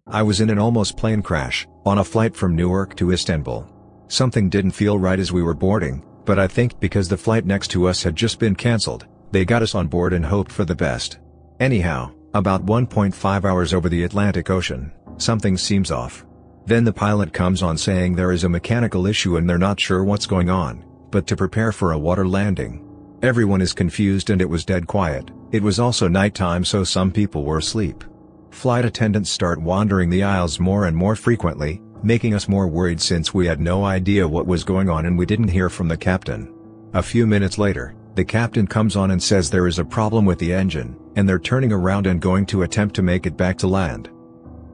I was in an almost plane crash, on a flight from Newark to Istanbul. Something didn't feel right as we were boarding, but I think because the flight next to us had just been cancelled, they got us on board and hoped for the best. Anyhow, about 1.5 hours over the Atlantic Ocean, something seems off. Then the pilot comes on saying there is a mechanical issue and they're not sure what's going on, but to prepare for a water landing. Everyone is confused and it was dead quiet. It was also nighttime, so some people were asleep. Flight attendants start wandering the aisles more and more frequently, making us more worried since we had no idea what was going on and we didn't hear from the captain. A few minutes later, the captain comes on and says there is a problem with the engine, and they're turning around and going to attempt to make it back to land.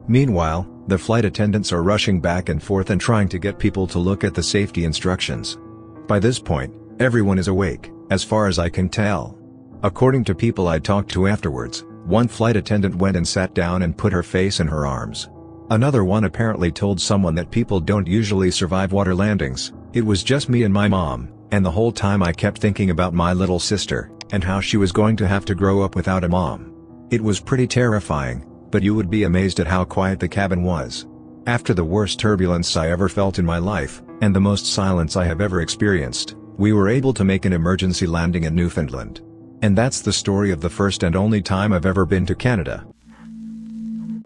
Meanwhile, the flight attendants are rushing back and forth and trying to get people to look at the safety instructions. By this point, everyone is awake, as far as I can tell. According to people I talked to afterwards, one flight attendant went and sat down and put her face in her arms. Another one apparently told someone that people don't usually survive water landings. It was just me and my mom, and the whole time I kept thinking about my little sister, and how she was going to have to grow up without a mom. It was pretty terrifying, but you would be amazed at how quiet the cabin was. After the worst turbulence I ever felt in my life, and the most silence I have ever experienced, we were able to make an emergency landing in Newfoundland. And that's the story of the first and only time I've ever been to Canada.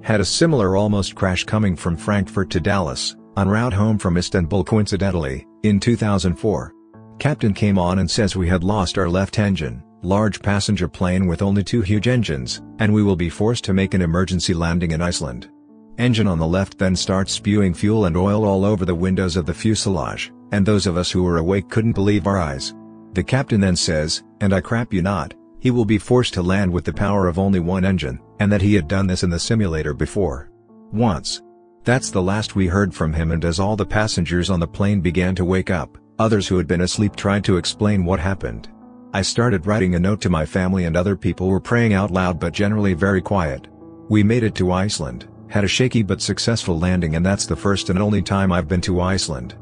Had a similar almost crash coming from Frankfurt to Dallas, en route home from Istanbul coincidentally, in 2004. Captain came on and says we had lost our left engine, large passenger plane with only 2 huge engines, and we will be forced to make an emergency landing in Iceland. Engine on the left then starts spewing fuel and oil all over the windows of the fuselage, and those of us who were awake couldn't believe our eyes. The captain then says, and I crap you not, he will be forced to land with the power of only one engine, and that he had done this in the simulator before. Once. That's the last we heard from him, and as all the passengers on the plane began to wake up, others who had been asleep tried to explain what happened. I started writing a note to my family and other people were praying out loud but generally very quiet. We made it to Iceland, had a shaky but successful landing, and that's the first and only time I've been to Iceland.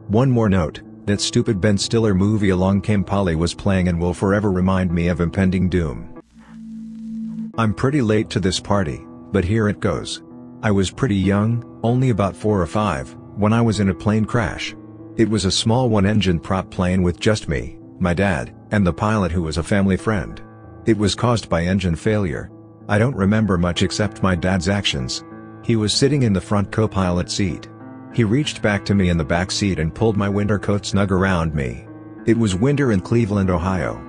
One more note. That stupid Ben Stiller movie Along Came Polly was playing and will forever remind me of impending doom. I'm pretty late to this party, but here it goes. I was pretty young, only about 4 or 5, when I was in a plane crash. It was a small one-engine prop plane with just me, my dad, and the pilot who was a family friend. It was caused by engine failure. I don't remember much except my dad's actions. He was sitting in the front co-pilot seat. He reached back to me in the back seat and pulled my winter coat snug around me. It was winter in Cleveland, Ohio.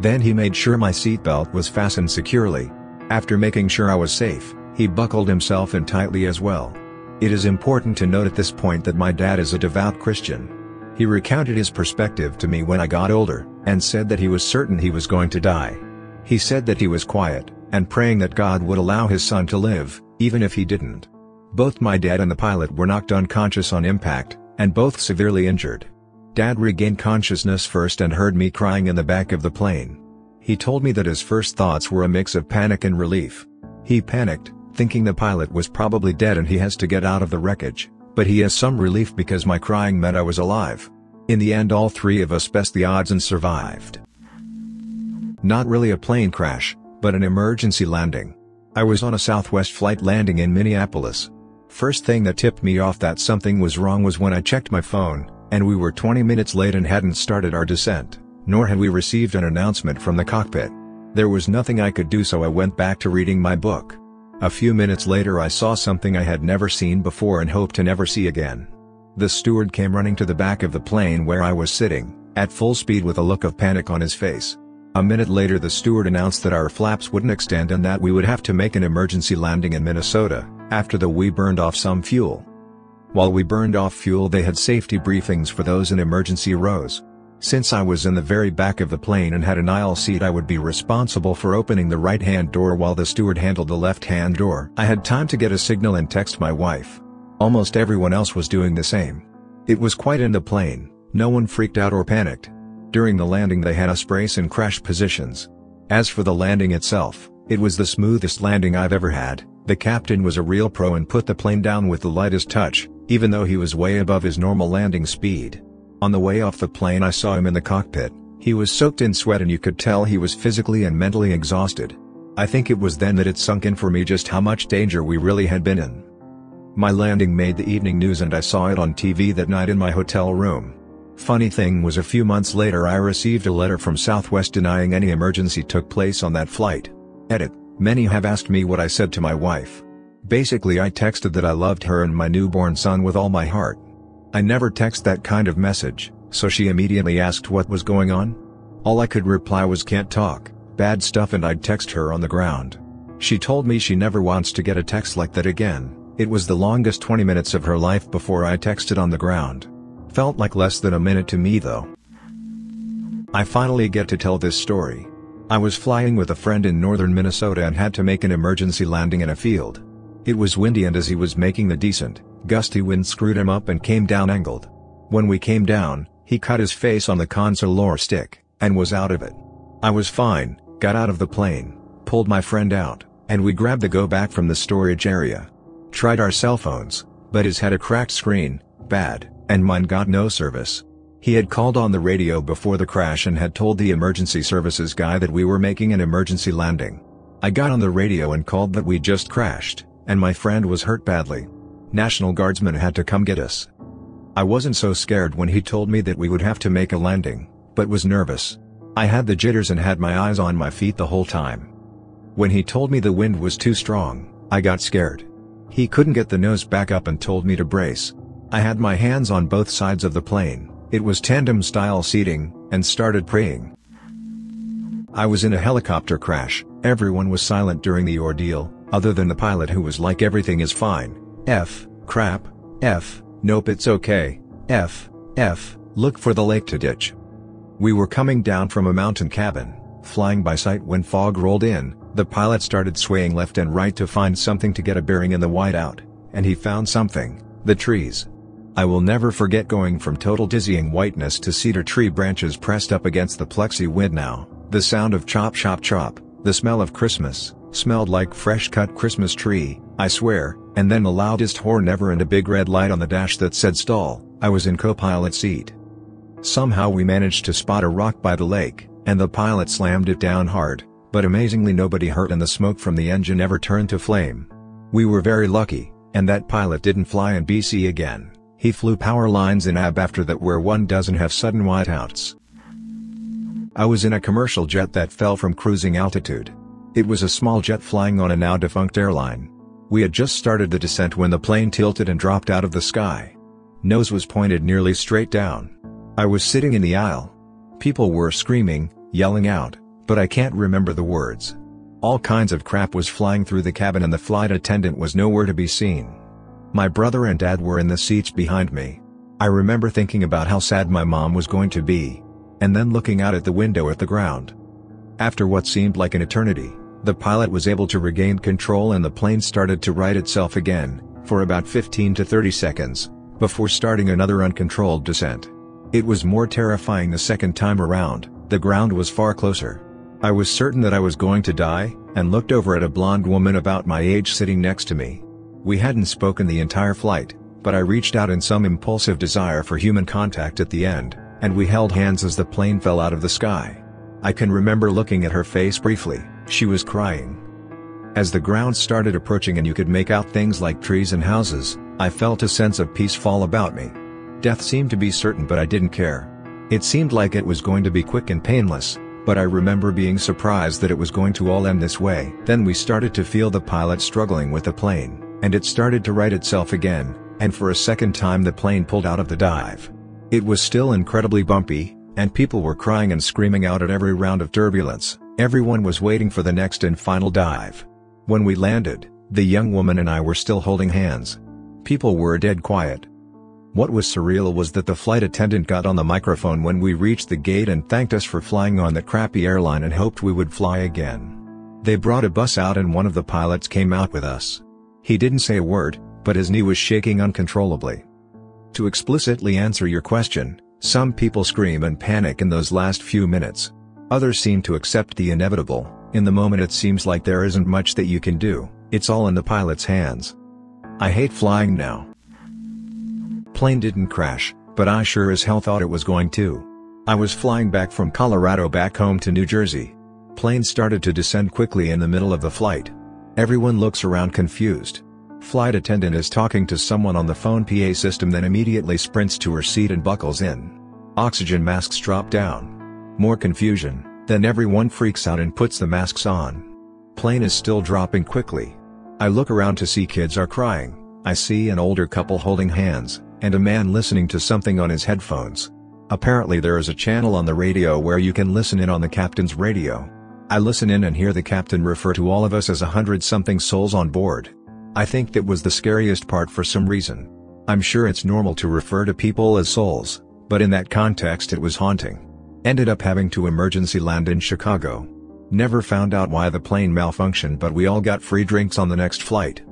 Then he made sure my seatbelt was fastened securely. After making sure I was safe, he buckled himself in tightly as well. It is important to note at this point that my dad is a devout Christian. He recounted his perspective to me when I got older, and said that he was certain he was going to die. He said that he was quiet, and praying that God would allow his son to live, even if he didn't. Both my dad and the pilot were knocked unconscious on impact, and both severely injured. Dad regained consciousness first and heard me crying in the back of the plane. He told me that his first thoughts were a mix of panic and relief. He panicked, thinking the pilot was probably dead and he has to get out of the wreckage, but he has some relief because my crying meant I was alive. In the end, all 3 of us best the odds and survived. Not really a plane crash, but an emergency landing. I was on a Southwest flight landing in Minneapolis. First thing that tipped me off that something was wrong was when I checked my phone, and we were 20 minutes late and hadn't started our descent, nor had we received an announcement from the cockpit. There was nothing I could do, so I went back to reading my book. A few minutes later I saw something I had never seen before and hoped to never see again. The steward came running to the back of the plane where I was sitting, at full speed with a look of panic on his face. A minute later the steward announced that our flaps wouldn't extend and that we would have to make an emergency landing in Minnesota, after we burned off some fuel. While we burned off fuel, they had safety briefings for those in emergency rows. Since I was in the very back of the plane and had an aisle seat, I would be responsible for opening the right-hand door while the steward handled the left-hand door. I had time to get a signal and text my wife. Almost everyone else was doing the same. It was quiet in the plane, no one freaked out or panicked. During the landing they had us brace in crash positions. As for the landing itself, it was the smoothest landing I've ever had. The captain was a real pro and put the plane down with the lightest touch, even though he was way above his normal landing speed. On the way off the plane I saw him in the cockpit. He was soaked in sweat and you could tell he was physically and mentally exhausted. I think it was then that it sunk in for me just how much danger we really had been in. My landing made the evening news and I saw it on TV that night in my hotel room. Funny thing was, a few months later I received a letter from Southwest denying any emergency took place on that flight. Edit: many have asked me what I said to my wife. Basically I texted that I loved her and my newborn son with all my heart. I never text that kind of message, so she immediately asked what was going on. All I could reply was "can't talk, bad stuff," and I'd text her on the ground. She told me she never wants to get a text like that again. It was the longest 20 minutes of her life before I texted on the ground. Felt like less than a minute to me though. I finally get to tell this story. I was flying with a friend in northern Minnesota and had to make an emergency landing in a field. It was windy and as he was making the descent, gusty wind screwed him up and came down angled. When we came down, he cut his face on the console stick, and was out of it. I was fine, got out of the plane, pulled my friend out, and we grabbed the go back from the storage area. Tried our cell phones, but his had a cracked screen, bad, and mine got no service. He had called on the radio before the crash and had told the emergency services guy that we were making an emergency landing. I got on the radio and called that we just crashed, and my friend was hurt badly. National Guardsmen had to come get us. I wasn't so scared when he told me that we would have to make a landing, but was nervous. I had the jitters and had my eyes on my feet the whole time. When he told me the wind was too strong, I got scared. He couldn't get the nose back up and told me to brace. I had my hands on both sides of the plane, it was tandem-style seating, and started praying. I was in a helicopter crash, everyone was silent during the ordeal, other than the pilot who was like "everything is fine, crap, nope it's okay, look for the lake to ditch." We were coming down from a mountain cabin, flying by sight when fog rolled in. The pilot started swaying left and right to find something to get a bearing in the whiteout, and he found something: the trees. I will never forget going from total dizzying whiteness to cedar tree branches pressed up against the plexi window, the sound of chop chop chop, the smell of Christmas, smelled like fresh cut Christmas tree, I swear, and then the loudest horn ever and a big red light on the dash that said stall. I was in co-pilot seat. Somehow we managed to spot a rock by the lake, and the pilot slammed it down hard. But amazingly nobody hurt and the smoke from the engine never turned to flame. We were very lucky, and that pilot didn't fly in BC again. He flew power lines in AB after that where one doesn't have sudden whiteouts. I was in a commercial jet that fell from cruising altitude. It was a small jet flying on a now defunct airline. We had just started the descent when the plane tilted and dropped out of the sky. Nose was pointed nearly straight down. I was sitting in the aisle. People were screaming, yelling out, but I can't remember the words. All kinds of crap was flying through the cabin and the flight attendant was nowhere to be seen. My brother and dad were in the seats behind me. I remember thinking about how sad my mom was going to be. And then looking out at the window at the ground. After what seemed like an eternity, the pilot was able to regain control and the plane started to right itself again, for about 15 to 30 seconds, before starting another uncontrolled descent. It was more terrifying the second time around. The ground was far closer. I was certain that I was going to die, and looked over at a blonde woman about my age sitting next to me. We hadn't spoken the entire flight, but I reached out in some impulsive desire for human contact at the end, and we held hands as the plane fell out of the sky. I can remember looking at her face briefly. She was crying. As the ground started approaching and you could make out things like trees and houses, I felt a sense of peace fall about me. Death seemed to be certain, but I didn't care. It seemed like it was going to be quick and painless, but I remember being surprised that it was going to all end this way. Then we started to feel the pilot struggling with the plane, and it started to right itself again, and for a second time the plane pulled out of the dive. It was still incredibly bumpy, and people were crying and screaming out at every round of turbulence. Everyone was waiting for the next and final dive. When we landed, the young woman and I were still holding hands. People were dead quiet. What was surreal was that the flight attendant got on the microphone when we reached the gate and thanked us for flying on that crappy airline and hoped we would fly again. They brought a bus out and one of the pilots came out with us. He didn't say a word, but his knee was shaking uncontrollably. To explicitly answer your question, some people scream and panic in those last few minutes. Others seem to accept the inevitable. In the moment it seems like there isn't much that you can do, it's all in the pilot's hands. I hate flying now. Plane didn't crash, but I sure as hell thought it was going to. I was flying back from Colorado back home to New Jersey. Plane started to descend quickly in the middle of the flight. Everyone looks around confused. Flight attendant is talking to someone on the phone PA system, then immediately sprints to her seat and buckles in. Oxygen masks drop down. More confusion, then everyone freaks out and puts the masks on. Plane is still dropping quickly. I look around to see kids are crying. I see an older couple holding hands, and a man listening to something on his headphones. Apparently there is a channel on the radio where you can listen in on the captain's radio. I listen in and hear the captain refer to all of us as 100-something souls on board. I think that was the scariest part for some reason. I'm sure it's normal to refer to people as souls, but in that context it was haunting. Ended up having to emergency land in Chicago. Never found out why the plane malfunctioned, but we all got free drinks on the next flight.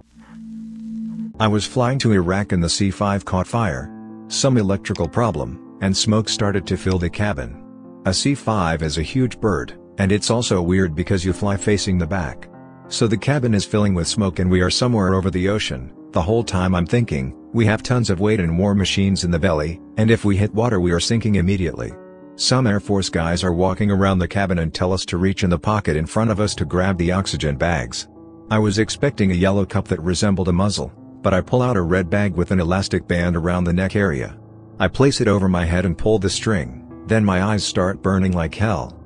I was flying to Iraq and the C-5 caught fire. Some electrical problem, and smoke started to fill the cabin. A C-5 is a huge bird, and it's also weird because you fly facing the back. So the cabin is filling with smoke and we are somewhere over the ocean. The whole time I'm thinking, we have tons of weight and war machines in the belly, and if we hit water we are sinking immediately. Some Air Force guys are walking around the cabin and tell us to reach in the pocket in front of us to grab the oxygen bags. I was expecting a yellow cup that resembled a muzzle, but I pull out a red bag with an elastic band around the neck area. I place it over my head and pull the string, then my eyes start burning like hell.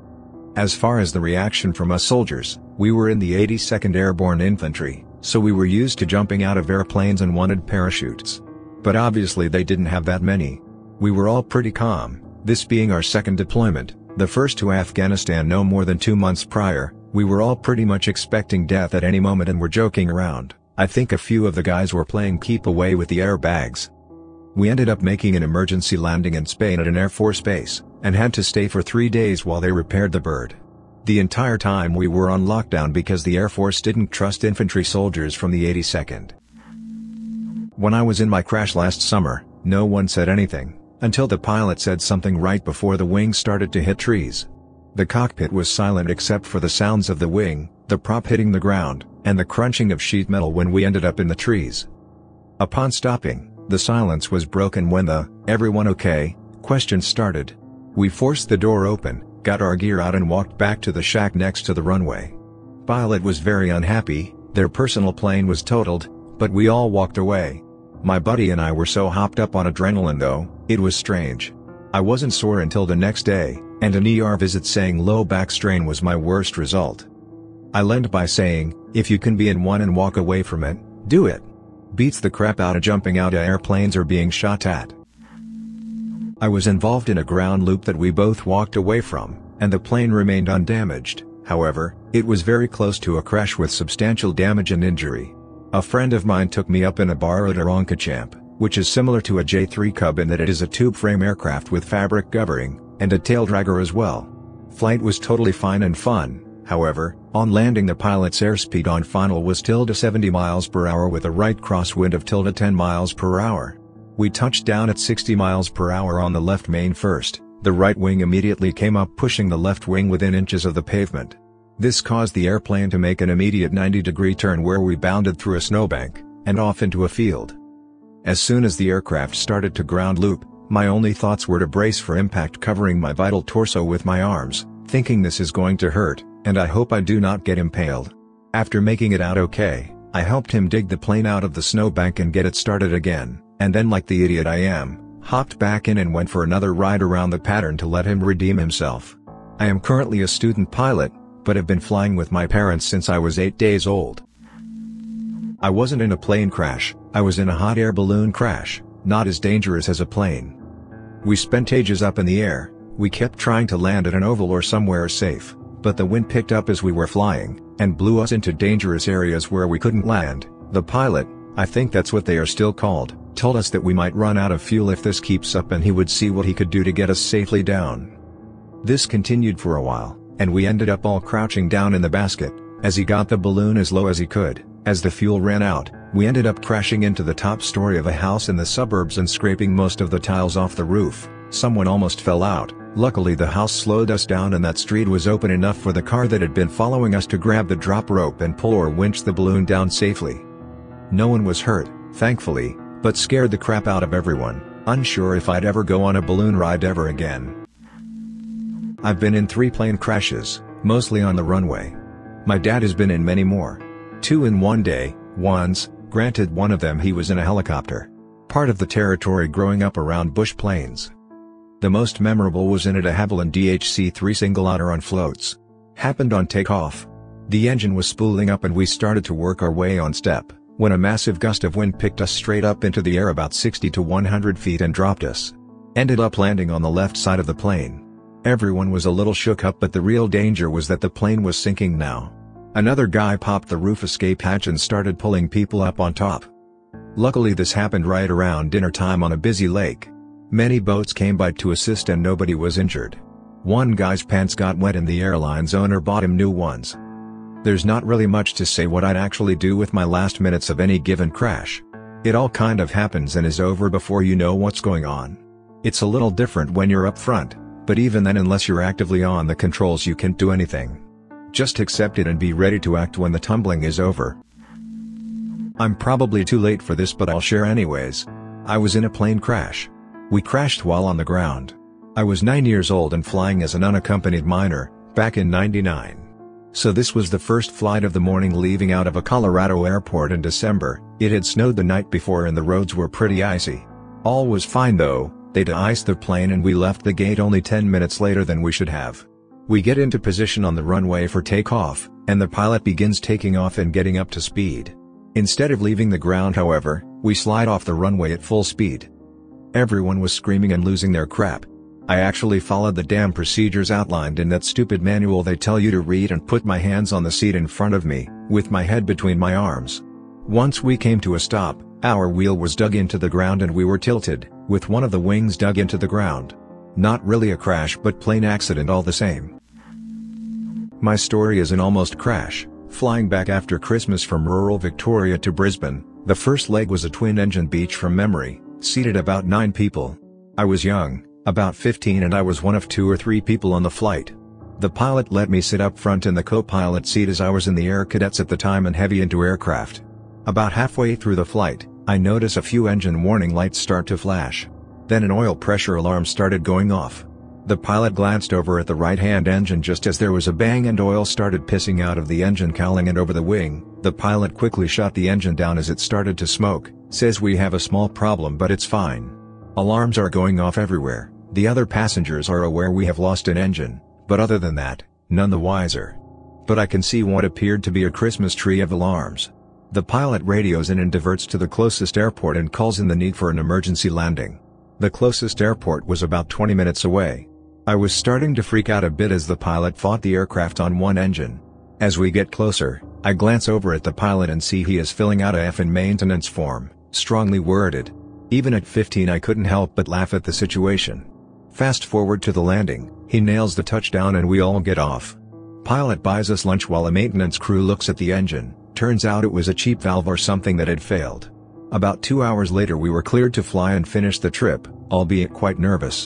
As far as the reaction from us soldiers, we were in the 82nd Airborne Infantry, so we were used to jumping out of airplanes and wanted parachutes. But obviously they didn't have that many. We were all pretty calm, this being our second deployment, the first to Afghanistan no more than 2 months prior. We were all pretty much expecting death at any moment and were joking around. I think a few of the guys were playing keep away with the airbags. We ended up making an emergency landing in Spain at an Air Force base, and had to stay for 3 days while they repaired the bird. The entire time we were on lockdown because the Air Force didn't trust infantry soldiers from the 82nd. When I was in my crash last summer, no one said anything, until the pilot said something right before the wings started to hit trees. The cockpit was silent except for the sounds of the wing, the prop hitting the ground, and the crunching of sheet metal when we ended up in the trees. Upon stopping, the silence was broken when the "everyone okay?" question started. We forced the door open, got our gear out and walked back to the shack next to the runway. Pilot was very unhappy, their personal plane was totaled, but we all walked away. My buddy and I were so hopped up on adrenaline though, it was strange. I wasn't sore until the next day, and an ER visit saying low back strain was my worst result. I'll end by saying, if you can be in one and walk away from it, do it. Beats the crap out of jumping out of airplanes or being shot at. I was involved in a ground loop that we both walked away from, and the plane remained undamaged. However, it was very close to a crash with substantial damage and injury. A friend of mine took me up in a borrowed Aroncachamp, which is similar to a J-3 Cub in that it is a tube-frame aircraft with fabric covering, and a tail dragger as well. Flight was totally fine and fun. However, on landing the pilot's airspeed on final was -70 miles per hour with a right crosswind of -10 miles per hour. We touched down at 60 miles per hour on the left main first, the right wing immediately came up pushing the left wing within inches of the pavement. This caused the airplane to make an immediate 90-degree turn where we bounded through a snowbank, and off into a field. As soon as the aircraft started to ground loop, my only thoughts were to brace for impact, covering my vital torso with my arms, thinking this is going to hurt, and I hope I do not get impaled. After making it out okay, I helped him dig the plane out of the snowbank and get it started again, and then, like the idiot I am, hopped back in and went for another ride around the pattern to let him redeem himself. I am currently a student pilot, but have been flying with my parents since I was 8 days old. I wasn't in a plane crash, I was in a hot air balloon crash, not as dangerous as a plane. We spent ages up in the air, we kept trying to land at an oval or somewhere safe, but the wind picked up as we were flying, and blew us into dangerous areas where we couldn't land. The pilot, I think that's what they are still called, told us that we might run out of fuel if this keeps up and he would see what he could do to get us safely down. This continued for a while, and we ended up all crouching down in the basket, as he got the balloon as low as he could. As the fuel ran out, we ended up crashing into the top story of a house in the suburbs and scraping most of the tiles off the roof. Someone almost fell out. Luckily the house slowed us down and that street was open enough for the car that had been following us to grab the drop rope and pull or winch the balloon down safely. No one was hurt, thankfully, but scared the crap out of everyone, unsure if I'd ever go on a balloon ride ever again. I've been in 3 plane crashes, mostly on the runway. My dad has been in many more. 2 in one day. Once, Granted, one of them he was in a helicopter. Part of the territory growing up around bush planes. The most memorable was in a de Havilland DHC-3 single-otter on floats. Happened on takeoff. The engine was spooling up and we started to work our way on step, when a massive gust of wind picked us straight up into the air about 60 to 100 feet and dropped us. Ended up landing on the left side of the plane. Everyone was a little shook up, but the real danger was that the plane was sinking now. Another guy popped the roof escape hatch and started pulling people up on top. Luckily this happened right around dinner time on a busy lake. Many boats came by to assist and nobody was injured. One guy's pants got wet and the airline's owner bought him new ones. There's not really much to say what I'd actually do with my last minutes of any given crash. It all kind of happens and is over before you know what's going on. It's a little different when you're up front, but even then, unless you're actively on the controls, you can't do anything. Just accept it and be ready to act when the tumbling is over. I'm probably too late for this, but I'll share anyways. I was in a plane crash. We crashed while on the ground. I was 9 years old and flying as an unaccompanied minor, back in '99. So this was the first flight of the morning leaving out of a Colorado airport in December. It had snowed the night before and the roads were pretty icy. All was fine though. They de-iced the plane and we left the gate only 10 minutes later than we should have. We get into position on the runway for takeoff, and the pilot begins taking off and getting up to speed. Instead of leaving the ground, however, we slide off the runway at full speed. Everyone was screaming and losing their crap. I actually followed the damn procedures outlined in that stupid manual they tell you to read and put my hands on the seat in front of me, with my head between my arms. Once we came to a stop, our wheel was dug into the ground and we were tilted, with one of the wings dug into the ground. Not really a crash but plane accident all the same. My story is an almost crash, flying back after Christmas from rural Victoria to Brisbane. The first leg was a twin-engine beach from memory, seated about 9 people. I was young, about 15, and I was one of 2 or 3 people on the flight. The pilot let me sit up front in the co-pilot seat as I was in the Air Cadets at the time and heavy into aircraft. About halfway through the flight, I notice a few engine warning lights start to flash. Then an oil pressure alarm started going off. The pilot glanced over at the right-hand engine just as there was a bang and oil started pissing out of the engine cowling and over the wing. The pilot quickly shut the engine down as it started to smoke, says we have a small problem but it's fine. Alarms are going off everywhere. The other passengers are aware we have lost an engine, but other than that, none the wiser. But I can see what appeared to be a Christmas tree of alarms. The pilot radios in and diverts to the closest airport and calls in the need for an emergency landing. The closest airport was about 20 minutes away. I was starting to freak out a bit as the pilot fought the aircraft on one engine. As we get closer, I glance over at the pilot and see he is filling out a F-in maintenance form, strongly worded. Even at 15 I couldn't help but laugh at the situation. Fast forward to the landing, he nails the touchdown and we all get off. Pilot buys us lunch while a maintenance crew looks at the engine. Turns out it was a cheap valve or something that had failed. About 2 hours later we were cleared to fly and finish the trip, albeit quite nervous.